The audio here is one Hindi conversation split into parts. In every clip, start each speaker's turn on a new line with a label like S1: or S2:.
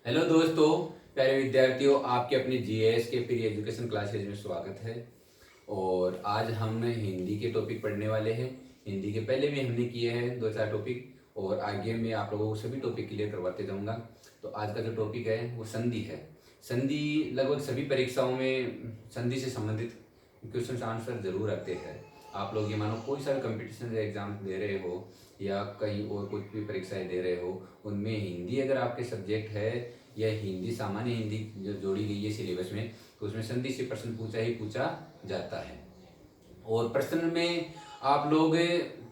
S1: हेलो दोस्तों, प्यारे विद्यार्थियों, आपके अपने जीएस के फ्री एजुकेशन क्लासेज में स्वागत है। और आज हम हिंदी के टॉपिक पढ़ने वाले हैं। हिंदी के पहले भी हमने किए हैं दो चार टॉपिक और आगे मैं आप लोगों को सभी टॉपिक क्लियर करवाते जाऊंगा। तो आज का जो टॉपिक है वो संधि है। संधि लगभग सभी परीक्षाओं में संधि से संबंधित क्वेश्चन आंसर जरूर आते हैं। आप लोग ये मानो कोई सा भी कंपटीशन एग्जाम दे रहे हो या कहीं और कुछ भी परीक्षाएं दे रहे हो, उनमें हिंदी अगर आपके सब्जेक्ट है या हिंदी सामान्य हिंदी जो जोड़ी गई है सिलेबस में, तो उसमें संधि से प्रश्न पूछा ही पूछा जाता है। और प्रश्न में आप लोग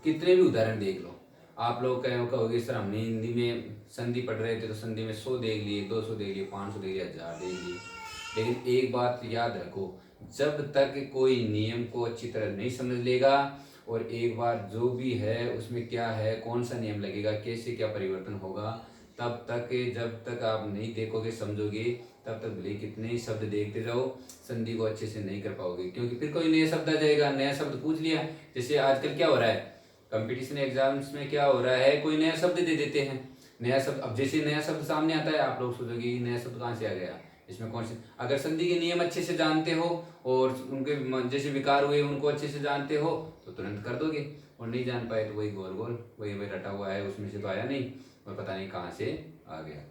S1: कितने भी उदाहरण देख लो, आप लोग कहोगे सर हमने हिंदी में संधि पढ़ रहे थे तो संधि में 100 देख लिए, 200 देख लिए, 500 देख लिए, 1000 देख लिए। लेकिन एक बात याद रखो, जब तक कोई नियम को अच्छी तरह नहीं समझ लेगा और एक बार जो भी है उसमें क्या है, कौन सा नियम लगेगा, कैसे क्या परिवर्तन होगा, तब तक जब तक आप नहीं देखोगे समझोगे, तब तक भले कितने ही शब्द देखते जाओ संधि को अच्छे से नहीं कर पाओगे। क्योंकि फिर कोई नया शब्द आ जाएगा, नया शब्द पूछ लिया। जैसे आजकल क्या हो रहा है कंपटीशन एग्जाम्स में, क्या हो रहा है, कोई नया शब्द दे देते हैं। नया शब्द, अब जैसे नया शब्द सामने आता है आप लोग सोचोगे नया शब्द कहाँ से आ गया, इसमें कौन से। अगर संधि के नियम अच्छे से जानते हो और उनके जैसे विकार हुए उनको अच्छे से जानते हो तो तुरंत कर दोगे, और नहीं जान पाए तो वही गोल गोल वही वही रटा हुआ है, उसमें से तो आया नहीं और पता नहीं कहाँ से आ गया।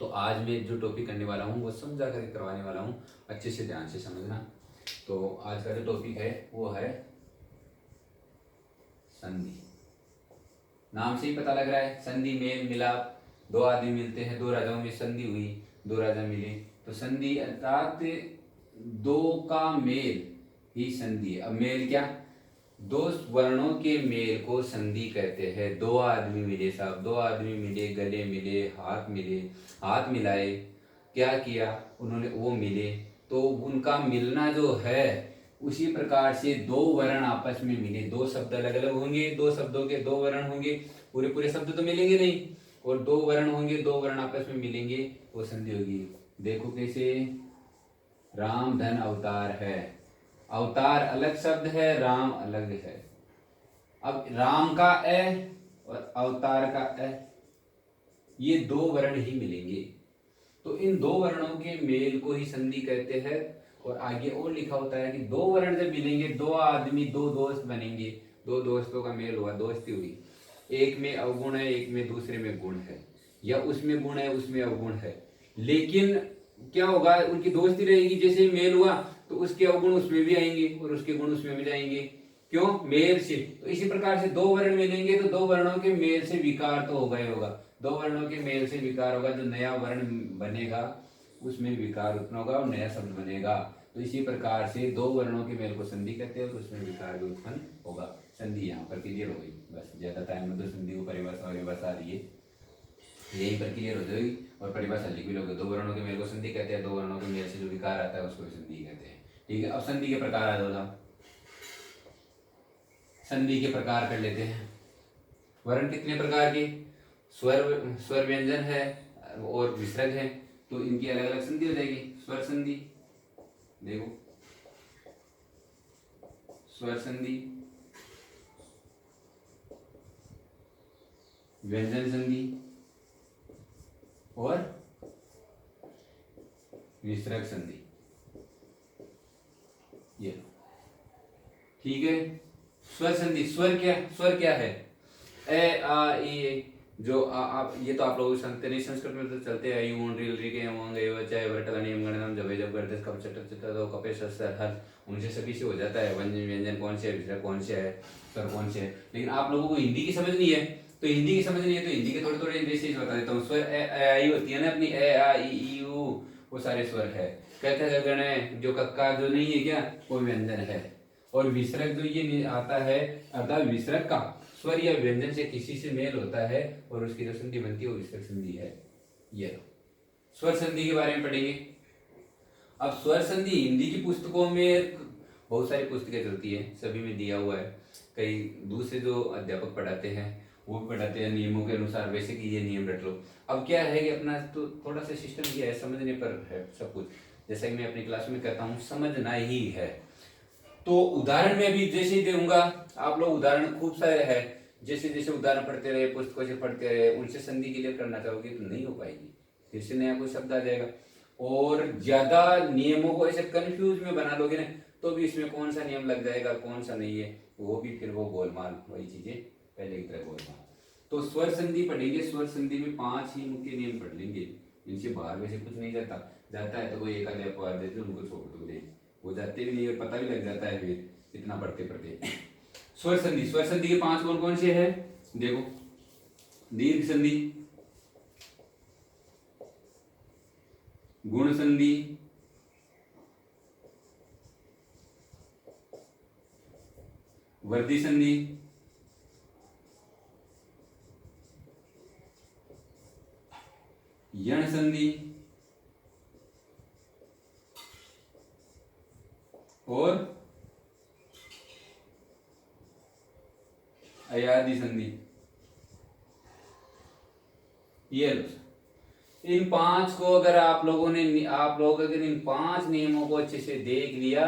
S1: तो आज मैं जो टॉपिक करने वाला हूँ वो समझा कर करवाने वाला हूँ, अच्छे से ध्यान से समझना। तो आज का जो टॉपिक है वो है संधि। नाम से ही पता लग रहा है, संधि मेल मिलाप, दो आदमी मिलते हैं, दो राजाओं में संधि हुई, दो राजा मिले तो संधि, अर्थात दो का मेल ही संधि है। अब मेल क्या, दो वर्णों के मेल को संधि कहते हैं। दो आदमी मिले साहब, दो आदमी मिले, गले मिले, हाथ मिलाए, क्या किया उन्होंने, वो मिले, तो उनका मिलना जो है उसी प्रकार से दो वर्ण आपस में मिले। दो शब्द अलग अलग होंगे, दो शब्दों के दो वर्ण होंगे, पूरे पूरे शब्द तो मिलेंगे नहीं, और दो वर्ण होंगे, दो वर्ण आपस में मिलेंगे तो संधि होगी। देखो कैसे, राम धन अवतार है, अवतार अलग शब्द है, राम अलग है। अब राम का ए और अवतार का ए, ये दो वर्ण ही मिलेंगे, तो इन दो वर्णों के मेल को ही संधि कहते हैं। और आगे और लिखा होता है कि दो वर्ण जब मिलेंगे, दो आदमी, दो दोस्त बनेंगे, दो दोस्तों का मेल हुआ, दोस्ती हुई, एक में अवगुण है, एक में दूसरे में गुण है, या उसमें गुण है उसमें अवगुण है, लेकिन क्या होगा, उनकी दोस्ती रहेगी। जैसे ही मेल हुआ तो उसके अवगुण उसमें भी आएंगे और उसके गुण उसमें भी जाएंगे, क्यों, मेल से। तो इसी प्रकार से दो वर्ण मिलेंगे तो दो वर्णों के मेल से विकार तो होगा ही होगा, दो वर्णों के मेल से विकार होगा, जो नया वर्ण बनेगा उसमें विकार उत्पन्न होगा और नया शब्द बनेगा। तो इसी प्रकार से दो वर्णों के मेल को संधि कहते हैं, तो उसमें विकार भी उत्पन्न होगा। संधि यहाँ पर क्लियर हो गई, बस ज्यादा टाइम में तो संधि को परिभाषा आ रही है, यहीं पर क्लियर हो जाएगी और परिभाषा लिख भी लोगे। दो वर्णों के मेल को संधि कहते हैं, दो वर्णों के मेल से जो विकार आता है उसको भी संधि कहते हैं। ठीक है, अब संधि के प्रकार आ जाओ, संधि के प्रकार कर लेते हैं। वर्ण कितने प्रकार के, स्वर व्यंजन है और विसर्ग है, तो इनकी अलग अलग संधि हो जाएगी। स्वर संधि, देखो स्वर संधि, व्यंजन संधि और विसर्ग संधि, ये ठीक है। स्वर संधि, स्वर क्या है, ए आ ई, जो आप ये तो आप लोग नहीं, संस्कृत में तो चलते हैं, यूं रील री के चाहे वर्तला नियम गणनम जब जब गर्दश कप चटर चटर तो कपे सर हर, उनसे सभी से हो जाता है व्यंजन, व्यंजन कौन से है, विसर्ग कौन से है, स्वर कौन से है। लेकिन आप लोगों को हिंदी की समझ नहीं है, तो हिंदी की समझ नहीं है तो हिंदी के थोड़े थोड़े बेसिस बता देता हूँ। स्वर ए आई होती है ना अपनी, ए आ ई ऊ, वो सारे स्वर है। कहते हैं गण जो कक्का जो नहीं है क्या, वो व्यंजन है। और विसर्ग जो ये आता है, अर्थात विसर्ग का स्वर या व्यंजन से किसी से मेल होता है और उसकी जो संधि बनती है वो विसर्ग संधि है। ये स्वर संधि के बारे में पढ़ेंगे। अब स्वर संधि हिंदी की पुस्तकों में बहुत सारी पुस्तकें चलती है, सभी में दिया हुआ है। कई दूसरे जो अध्यापक पढ़ाते हैं वो भी पढ़ाते हैं नियमों के अनुसार, वैसे कि ये नियम रट लो। अब क्या है कि अपना तो थोड़ा सा सिस्टम क्या है, समझने पर है सब कुछ, जैसा कि मैं अपनी क्लास में कहता हूँ समझना ही है। तो उदाहरण में भी जैसे ही दूंगा, आप लोग उदाहरण खूब सारे हैं, जैसे जैसे उदाहरण पढ़ते रहे, पुस्तकों से पढ़ते रहे, उनसे संधि क्लियर करना चाहोगे तो नहीं हो पाएगी। फिर से नया कोई शब्द आ जाएगा। और ज्यादा नियमों को ऐसे कंफ्यूज में बना लोगे ना तो भी इसमें कौन सा नियम लग जाएगा कौन सा नहीं है, वो भी फिर वो गोलमाल, वही चीजें पहले की तरह गोलमाल। तो स्वर संधि पढ़ेंगे, स्वर संधि में 5 ही मुख्य नियम पढ़ लेंगे, इनसे बाहर वैसे कुछ नहीं जाता। जाता है तो कोई एक आधे अपवाद देते उनको छोड़ दो, वो जाते भी नहीं और पता भी लग जाता है फिर इतना पढ़ते पढ़ते। स्वर संधि, स्वर संधि के 5 कौन कौन से हैं देखो, दीर्घ संधि, गुण संधि, वर्धी संधि, यण संधि और अयादि संधि। ये लो, इन 5 को अगर आप लोग अगर इन 5 नियमों को अच्छे से देख लिया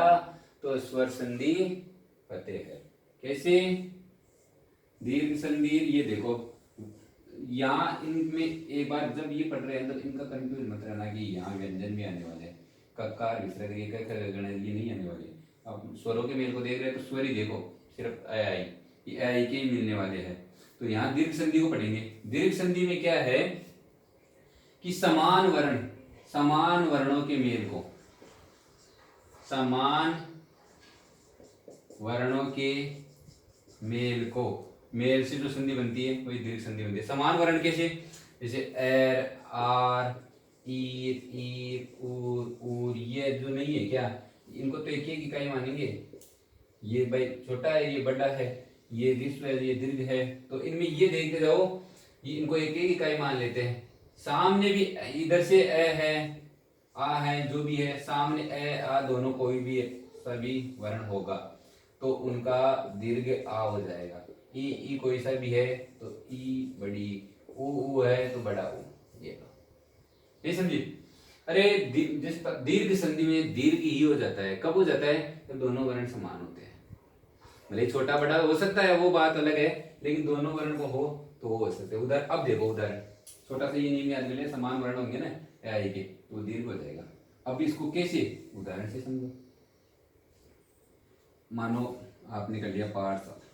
S1: तो स्वर संधि फतेह है। कैसे? दीर्घ संधि, ये देखो यहाँ इनमें एक बार जब ये पढ़ रहे हैं तो इनका कंफ्यूज मत रहना कि यहाँ व्यंजन भी आने वाले हैं, ककार विसर्ग ये नहीं आने वाले। अब स्वरों के मेल को देख रहे हैं तो स्वर ही देखो, सिर्फ अ आई, ये अ आई के ही मिलने वाले हैं। तो यहाँ दीर्घ संधि को पढ़ेंगे। दीर्घ संधि में क्या है कि समान वर्णों के मेल को, समान वर्णों के मेल को, मेल से जो संधि बनती है वही दीर्घ संधि बनती है। समान वर्ण कैसे? जैसे एर, आर, ईर, ईर, ऊर, ये जो नहीं है क्या, इनको तो एक एक इकाई मानेंगे। ये भाई छोटा है, ये बड़ा है, ये ऋस्व है, ये दीर्घ है, तो इनमें ये देखते जाओ, ये इनको एक एक इकाई मान लेते हैं। सामने भी इधर से ए है, आ है, जो भी है सामने ए आ दोनों कोई भी सभी वर्ण होगा तो उनका दीर्घ आ हो जाएगा। ई कोई सा भी है तो ई बड़ी, ऊ है तो बड़ा ऊ, ये नहीं समझी? अरे जिस दीर्घ संधि में दीर्घ ही हो जाता है, कब हो जाता है? तो दोनों वर्ण समान होते हैं। भले छोटा बड़ा हो सकता है वो बात अलग है, लेकिन दोनों वर्ण को हो तो वो हो सकते हैं। उधर अब देखो, उदाहरण छोटा सा ये नियम याद कर ले, समान वर्ण होंगे ना आई के तो वो दीर्घ हो जाएगा। अब इसको कैसे, उदाहरण से समझो। मानो आपने कर लिया पाठशाला,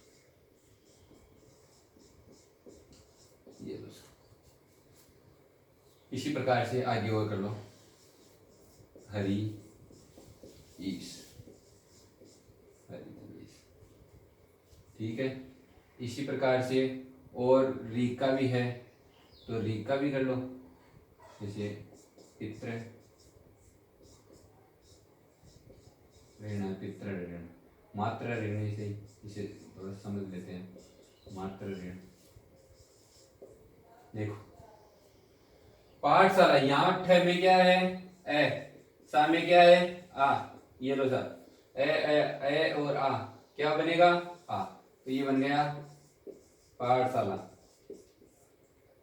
S1: ये दोस्तों इसी प्रकार से आगे और कर लो, हरी ईश, ठीक है। इसी प्रकार से और रीका भी है तो रीका भी कर लो, जैसे पित्र ऋण, पित्र ऋण, मात्र ऋण, इसे थोड़ा समझ लेते हैं। मात्र ऋण देखो, पाठशाला यहाँ ठ में क्या है? ए, सा में क्या है? आ, ये लो सर, ए और आ क्या बनेगा? आ, तो ये बन गया पाठशाला।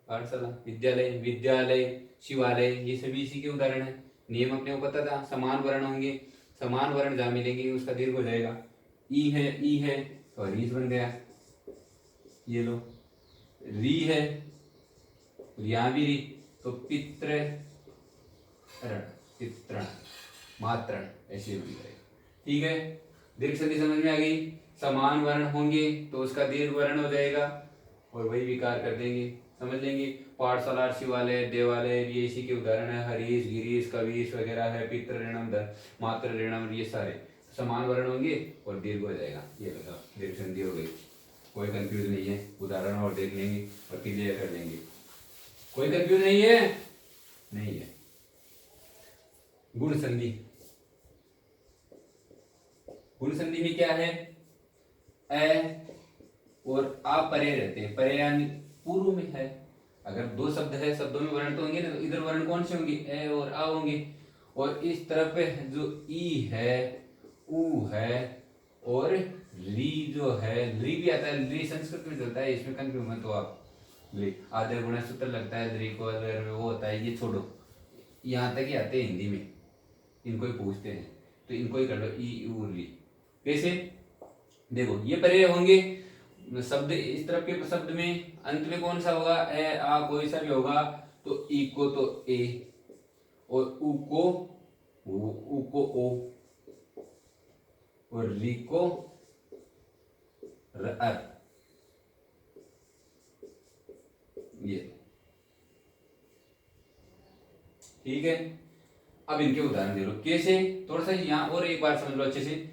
S1: पाठशाला, विद्यालय, विद्यालय, शिवालय, ये सभी इसी के उदाहरण है। नियम अपने को पता था, समान वर्ण होंगे, समान वर्ण जहां मिलेंगे उसका दीर्घ हो जाएगा। ई है तो रीस बन गया, ये लो। री है यहाँ भी री तो पित्र रण, पित्रण, मात्रण, ऐसे बन जाएगा। ठीक है, दीर्घ संधि समझ में आ गई। समान वर्ण होंगे तो उसका दीर्घ वर्ण हो जाएगा और वही विकार कर देंगे, समझ लेंगे। पाठशाला, शिवालय, देवालय, ये इसी के उदाहरण है। हरीश, गिरीश, कवीश वगैरह है। पितृ ऋणम, मात्र ऋणम, ये सारे समान वर्ण होंगे और दीर्घ हो जाएगा। ये बताओ, दीर्घ संधि हो गई, कोई कंफ्यूज नहीं है। उदाहरण और देख लेंगे और क्लियर कर लेंगे, कोई कंफ्यूज नहीं है, नहीं है। गुण संधि, गुण संधि में क्या है? ए और आ परे रहते हैं, परे यानी पूर्व में है। अगर दो शब्द है, शब्दों में वर्ण तो होंगे ना, तो इधर वर्ण कौन से होंगे? ए और आ होंगे। और इस तरफ पे जो ई है, ऊ है और री जो है, री भी आता है, री संस्कृत में चलता है, इसमें कंफ्यूज मत हो आप। आधे गुणा सूत्र लगता है री को, वो होता है, ये छोड़ो, यहाँ तक ही आते हैं हिंदी में, इनको ही पूछते हैं तो इनको ही कर लो, ई ऊ री। कैसे? देखो ये परे होंगे शब्द, इस तरफ के शब्द में अंत में कौन सा होगा? ए आ कोई सा भी होगा तो ई को तो ए, और ऊ को ओ, और री को अर। ये ठीक है। अब इनके उदाहरण दे लो कैसे, थोड़ा सा यहां और एक बार समझ लो अच्छे से।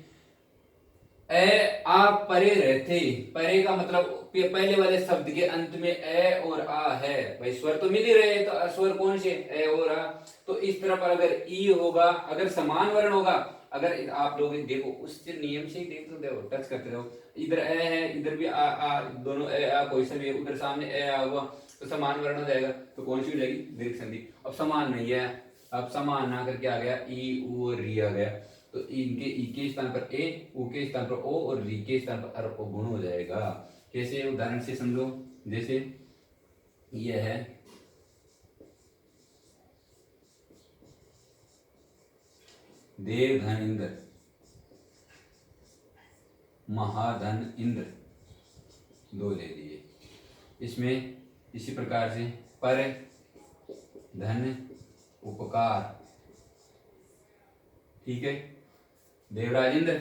S1: ए आ परे रहते, परे का मतलब पहले वाले शब्द के अंत में ए और आ है, भाई स्वर तो मिल ही रहे हैं, तो स्वर कौन से, ए और आ। तो इस तरफ अगर ई होगा, अगर समान वर्ण होगा, अगर आप लोग देखो उस नियम से ही देखो, टच करते रहो, इधर ए है, इधर भी आ दोनों ए आ कोई सा भी, उधर सामने ए आ हुआ तो समान वर्ण हो जाएगा, तो कौन सी हो जाएगी, दीर्घ संधि। अब समान नहीं है, अब समान ना करके आ गया ई ऊ और री आ गया, तो इनके ई के स्थान पर ए, ऊ के स्थान पर ओ और री के स्थान पर अर गुण हो जाएगा। कैसे, उदाहरण से समझो। जैसे यह है देवधन इंद्र, महाधन इंद्र, दो ले लिए। इसमें इसी प्रकार से पर धन उपकार, ठीक है। देवराज इंद्र,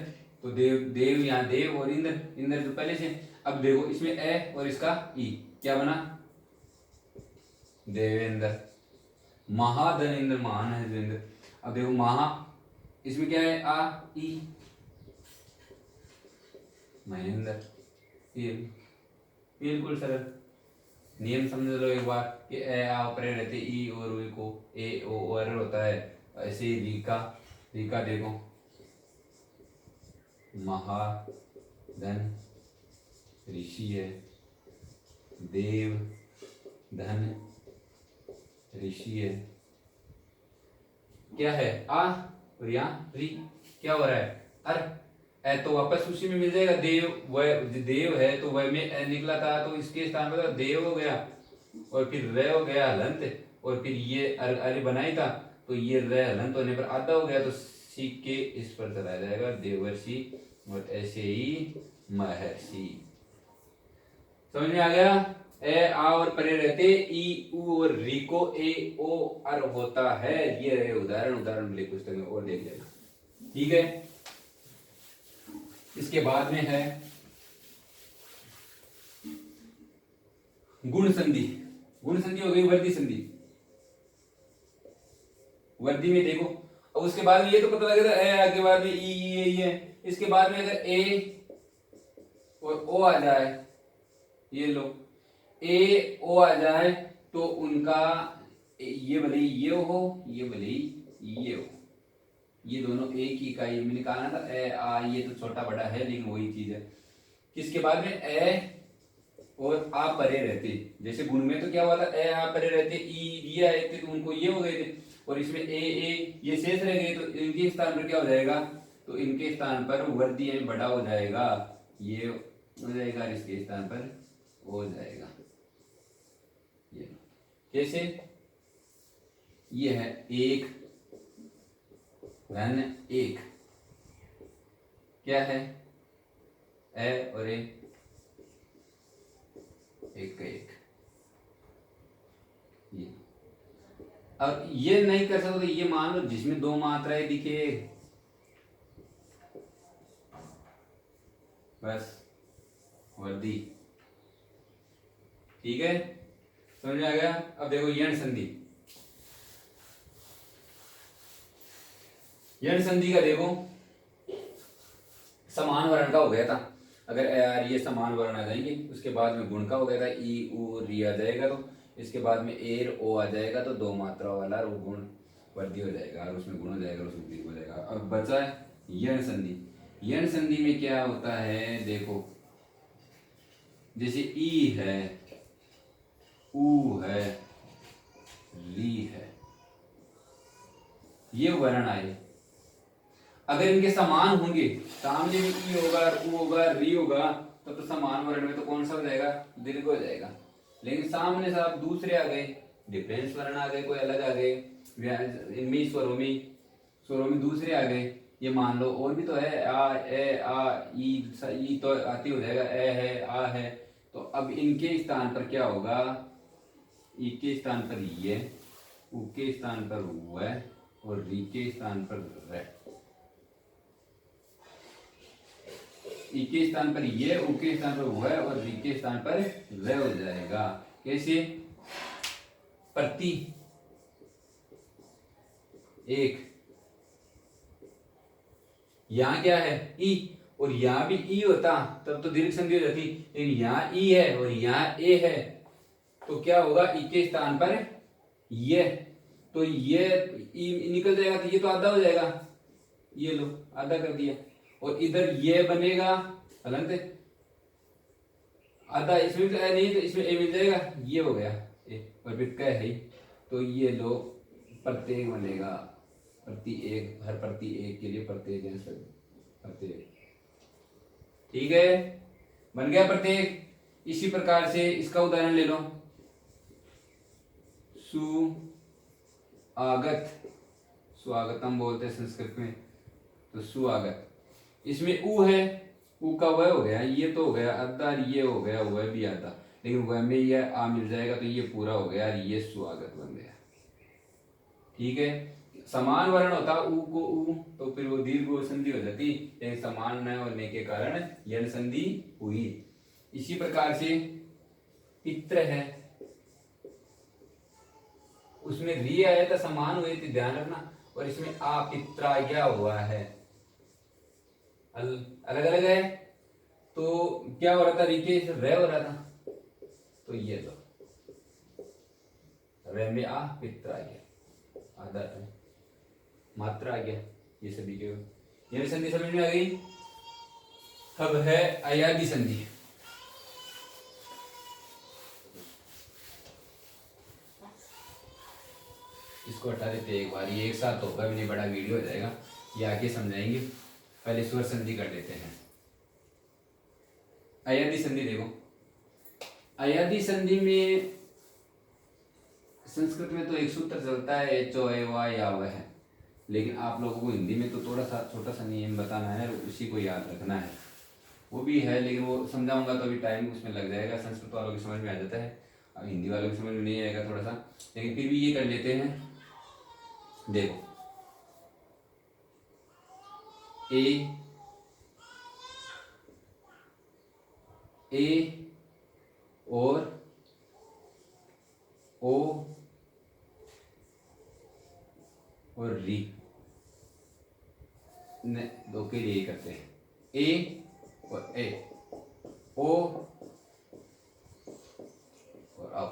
S1: तो देव यहाँ देव और इंद्र, इंद्र तो पहले से। अब देखो इसमें ए और इसका ई, क्या बना, देवेंद्र। महाधन इंद्र, महान है इंद्र। अब देखो महा, इसमें क्या है, आ ई, महेंद्र। ये बिल्कुल सरल नियम समझ लो एक बार कि ए आ परे रहते, ई और ऊ को ए ओ और होता है। ऐसे ही रीका देखो, महाधन ऋषि है, देव धन ऋषि है, क्या है आ, और यहाँ री, क्या हो रहा है अर, ए तो वापस उसी में मिल जाएगा, देव वह देव है तो वह में ए निकला था, तो इसके स्थान पर देव हो गया, और फिर रे हो गया हलंत, और फिर ये अरे बनाई था, तो ये रे हलंत होने पर आधा हो गया, तो सी के इस पर चला जाएगा देवर्षि, और ऐसे ही महर्षि। समझ में आ गया। ए आ और परे रहते, ई ऊ और री को ए ओ अर होता है। ये रहे उदाहरण मिले पुस्तक में, और देख लेना, ठीक है। इसके बाद में है गुण संधि। गुण संधि हो गई वर्दी संधि। वर्दी में देखो, अब उसके बाद में ये तो पता लगेगा ए के बाद में ई ये, इसके बाद में अगर ए और ओ आ जाए, ये लो ए ओ आ जाए, तो उनका ये भले ये हो, ये भले ये हो, ये दोनों एक ही इकाई में निकालना था। ए आ ये तो छोटा बड़ा है, लेकिन वही चीज है। किसके बाद में ए और आ परे रहते, जैसे गुण में तो क्या हुआ था, ए आ परे रहते, ई ये आए थे तो उनको ये हो गए थे, और इसमें ए ये शेष रह गए, तो इनके स्थान पर क्या हो जाएगा, तो इनके स्थान पर वर्दी बड़ा हो जाएगा, ये हो जाएगा, इसके स्थान पर हो जाएगा। ये कैसे, ये है एक धन एक, क्या है ए और एक का एक, ये। अब ये नहीं कर सकते, ये मान लो जिसमें दो मात्राएं दिखे, बस वर्दी, ठीक है, समझ में आ गया। अब देखो यण संधि। यण संधि का देखो, समान वर्ण का हो गया था, अगर यार ये समान वर्ण आ जाएंगे, उसके बाद में गुण का हो गया था, ई ऊ री आ जाएगा, तो इसके बाद में एर ओ आ जाएगा, तो दो मात्रा वाला वो गुण वर्दी हो जाएगा, और उसमें गुण हो जाएगा, उसमें दीर्घ हो जाएगा। अब बचा है यण संधि। यण संधि में क्या होता है, देखो जैसे ई है, ऊ है, री है, ये वर्ण आए, अगर इनके समान होंगे, सामने में ई होगा, ऊ होगा, री होगा, तो समान वर्ण में तो कौन सा हो जाएगा, दीर्घ हो जाएगा। लेकिन सामने से आप दूसरे आ गए, डिफरेंस वर्ण आ गए, कोई अलग आ गए, इनमें स्वरों में दूसरे आ गए, ये मान लो और भी तो है, आ ए आ ई तो आती हो जाएगा, ए है, आ है, तो अब इनके स्थान पर क्या होगा, ई के स्थान पर ये, उ के स्थान पर वह और री के स्थान पर रह। ई के स्थान पर ये, उ के स्थान पर वह और री के स्थान पर रह हो जाएगा। कैसे? प्रति एक, यहां क्या है? ई, और यहां भी ई होता तब तो दीर्घ संधि हो जाती, लेकिन यहां ई है और यहां ए है, तो क्या होगा? ई के स्थान पर ये, तो ये ई निकल जाएगा, तो ये तो आधा हो जाएगा, ये लो आधा कर दिया, और इधर ये बनेगा हलंत आधा, इसमें तो नहीं, तो इसमें ए मिल जाएगा, ये हो गया ए, और फिर क्या है, तो ये लो प्रत्येक बनेगा, प्रति एक, हर प्रति एक के लिए प्रत्येक, प्रत्येक। ठीक है, बन गया प्रत्येक। इसी प्रकार से इसका उदाहरण ले लो, सुआगत, स्वागतम बोलते हैं संस्कृत में, तो सुआगत, इसमें उ है, उ का वह हो गया, ये तो हो गया आधा, ये हो गया वह भी आधा, लेकिन वह में ये आ मिल जाएगा, तो ये पूरा हो गया, ये स्वागत बन गया। ठीक है, समान वर्ण होता उ को उ, तो फिर वो दीर्घ संधि हो जाती, लेकिन समान न होने के कारण यण संधि हुई। इसी प्रकार से पित्र है, उसमें री आया था, समान हुए थे, ध्यान रखना, और इसमें आ पित्रा गया हुआ है, अलग अलग है, तो क्या हो रहा था? री के रह हो रहा था, तो ये लो रह में आ पित्रा गया, आधा है, मात्रा आ गया, ये सभी के यह संधि समझ में आ गई। अब है अयादि संधि। इसको हटा देते एक बार, ये एक साथ होगा भी नहीं, बड़ा वीडियो हो जाएगा, ये आगे समझाएंगे, पहले स्वर संधि कर लेते हैं। अयादि संधि देखो, अयादि संधि में संस्कृत में तो एक सूत्र चलता है एचो एवा या वह है, लेकिन आप लोगों को हिंदी में तो थोड़ा सा छोटा सा नियम बताना है, उसी को याद रखना है, वो भी है, लेकिन वो समझाऊंगा तो अभी टाइम उसमें लग जाएगा, संस्कृत वालों की समझ में आ जाता है, अब हिंदी वालों की समझ में नहीं आएगा थोड़ा सा, लेकिन फिर भी ये कर लेते हैं। देखो ए और ओ और री, दो के लिए करते हैं, ए और ए, ओ और आओ,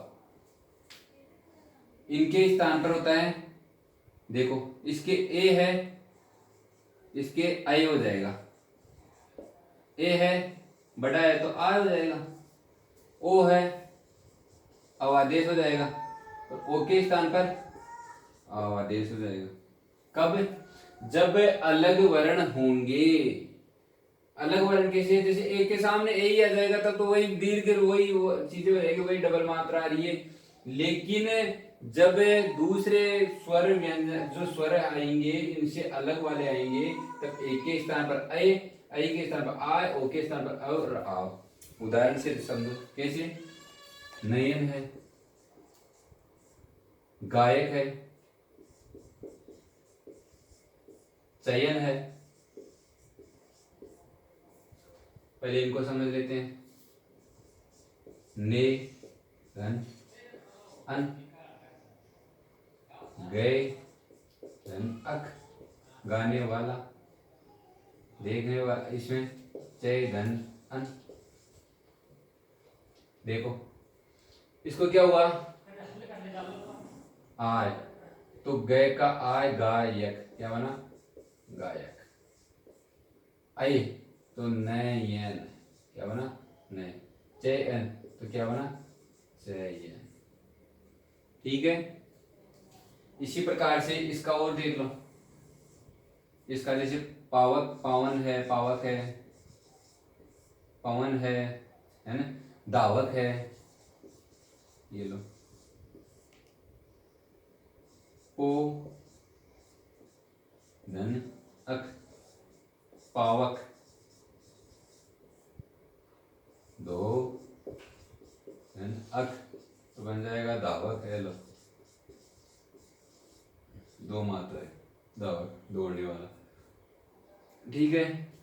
S1: इनके स्थान पर होता है, देखो इसके ए है, इसके आई हो जाएगा, ए है बड़ा है तो आ हो जाएगा, ओ है अवादेश हो जाएगा, और ओ के स्थान पर अवादेश हो जाएगा। कब? जब अलग वर्ण होंगे, अलग वर्ण कैसे? जैसे ए के सामने ए ही आ जाएगा तब तो वही दीर्घ, वही चीजें रहेगी, वही डबल मात्रा आ रही है, लेकिन जब दूसरे स्वर व्यंजन जो स्वर आएंगे इनसे अलग वाले आएंगे, तब ए के स्थान पर ए, आई के स्थान पर आ, ओ के स्थान पर अ और आओ। उदाहरण से समझो, कैसे? नयन है, गायक है, चयन है, पहले इनको समझ लेते हैं, ने धन अन, गए धन अक, गाने वाला, देखने वाला, इसमें चय धन अन। देखो इसको क्या हुआ? आय, तो गए का आय गायक, क्या बना? गायक। आई तो नयन, क्या बना? नय। चयन तो क्या बना? चयन। ठीक है, इसी प्रकार से इसका और देख लो, इसका जैसे पावक, पावन है, पावक है, पवन है ना, दावक है, ये लो, पो धन अक, पावक, दो धन अक, तो बन जाएगा दावक दो माता है, दौड़ने वाला। ठीक है।